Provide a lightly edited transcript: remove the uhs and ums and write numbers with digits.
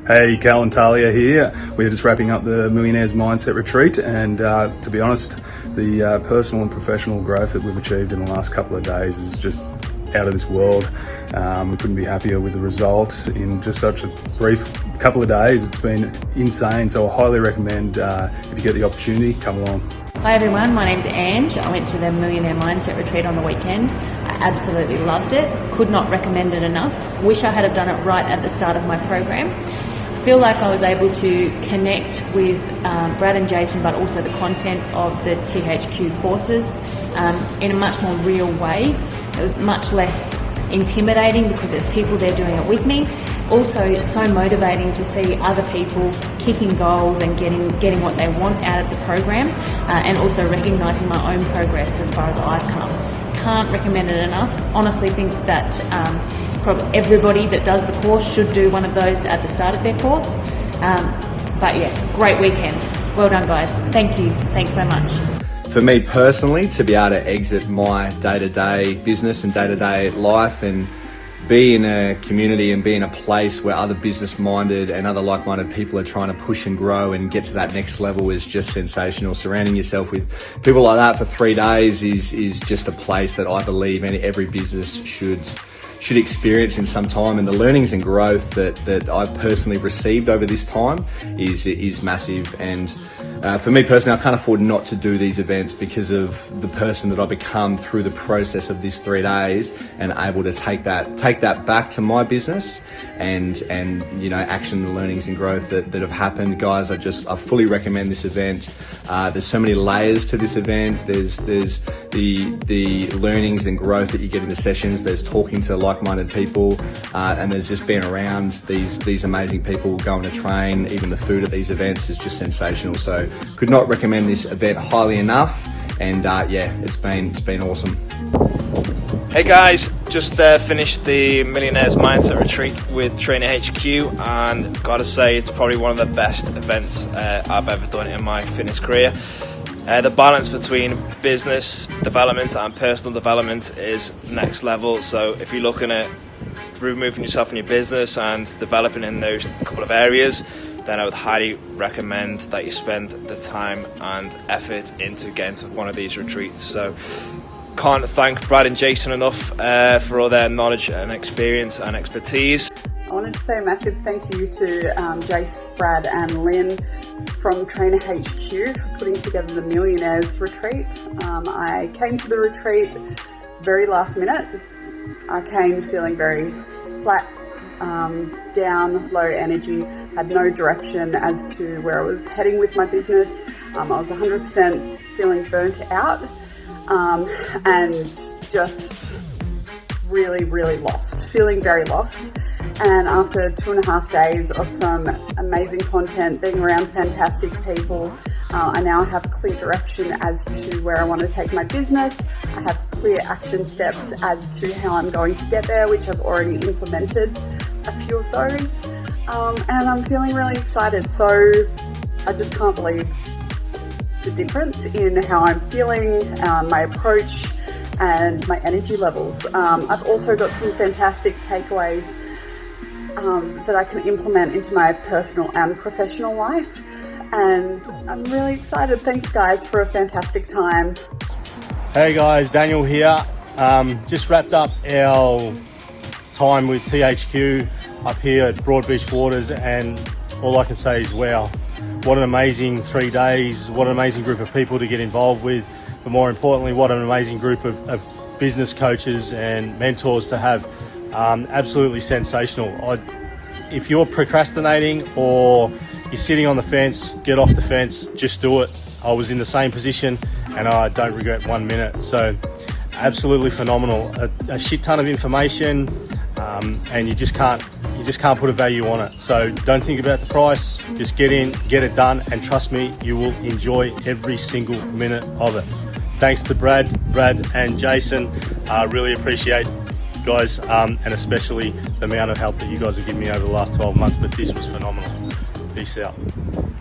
Hey, Cal and Talia here. We're just wrapping up the Millionaires Mindset retreat, and to be honest, the personal and professional growth that we've achieved in the last couple of days is just out of this world. We couldn't be happier with the results in just such a brief couple of days. It's been insane, so I highly recommend if you get the opportunity, come along. Hi everyone, my name's Ange. I went to the Millionaire Mindset retreat on the weekend. I absolutely loved it. Could not recommend it enough. Wish I had have done it right at the start of my program. I feel like I was able to connect with Brad and Jason, but also the content of the THQ courses in a much more real way. It was much less intimidating because there's people there doing it with me. Also, it's so motivating to see other people kicking goals and getting what they want out of the program, and also recognising my own progress as far as I've come. Can't recommend it enough. Honestly think that probably everybody that does the course should do one of those at the start of their course. But yeah, great weekend. Well done guys. Thank you. Thanks so much. For me personally, to be able to exit my day-to-day business and day-to-day life and be in a community and be in a place where other business-minded and other like-minded people are trying to push and grow and get to that next level is just sensational. Surrounding yourself with people like that for 3 days is just a place that I believe every business should experience in some time, and the learnings and growth that I've personally received over this time is massive. And for me personally, I can't afford not to do these events because of the person that I've become through the process of these 3 days, and able to take that back to my business and action the learnings and growth that have happened. Guys, I fully recommend this event. There's so many layers to this event. There's the learnings and growth that you get in the sessions. There's talking to like-minded people, and there's just being around these amazing people going to train. Even the food at these events is just sensational. So could not recommend this event highly enough. And yeah, it's been awesome. Hey guys, just finished the Millionaires Mindset retreat with Trainer HQ, and gotta say it's probably one of the best events I've ever done in my fitness career. The balance between business development and personal development is next level. So if you're looking at removing yourself from your business and developing in those couple of areas, then I would highly recommend that you spend the time and effort into getting to one of these retreats. So can't thank Brad and Jason enough for all their knowledge and experience and expertise. I wanted to say a massive thank you to Jace, Brad and Lynn from Trainer HQ for putting together the Millionaires retreat. I came to the retreat very last minute. I came feeling very flat, down, low energy, had no direction as to where I was heading with my business. I was 100% feeling burnt out. And just really lost, feeling very lost. And after 2.5 days of some amazing content, being around fantastic people, I now have clear direction as to where I want to take my business. I have clear action steps as to how I'm going to get there, which I've already implemented a few of those. And I'm feeling really excited. So I just can't believe the difference in how I'm feeling, my approach and my energy levels. I've also got some fantastic takeaways that I can implement into my personal and professional life, and I'm really excited. Thanks guys for a fantastic time. Hey guys, Daniel here. Just wrapped up our time with THQ up here at Broadbeach Waters, and all I can say is wow. What an amazing 3 days, what an amazing group of people to get involved with, but more importantly, what an amazing group of business coaches and mentors to have. Absolutely sensational. If you're procrastinating or you're sitting on the fence, get off the fence, just do it. I was in the same position and I don't regret 1 minute. So absolutely phenomenal. A shit ton of information, and you just can't put a value on it. So don't think about the price, just get in, get it done, and trust me, you will enjoy every single minute of it. Thanks to Brad and Jason. Really appreciate guys, and especially the amount of help that you guys have given me over the last 12 months, but this was phenomenal. Peace out.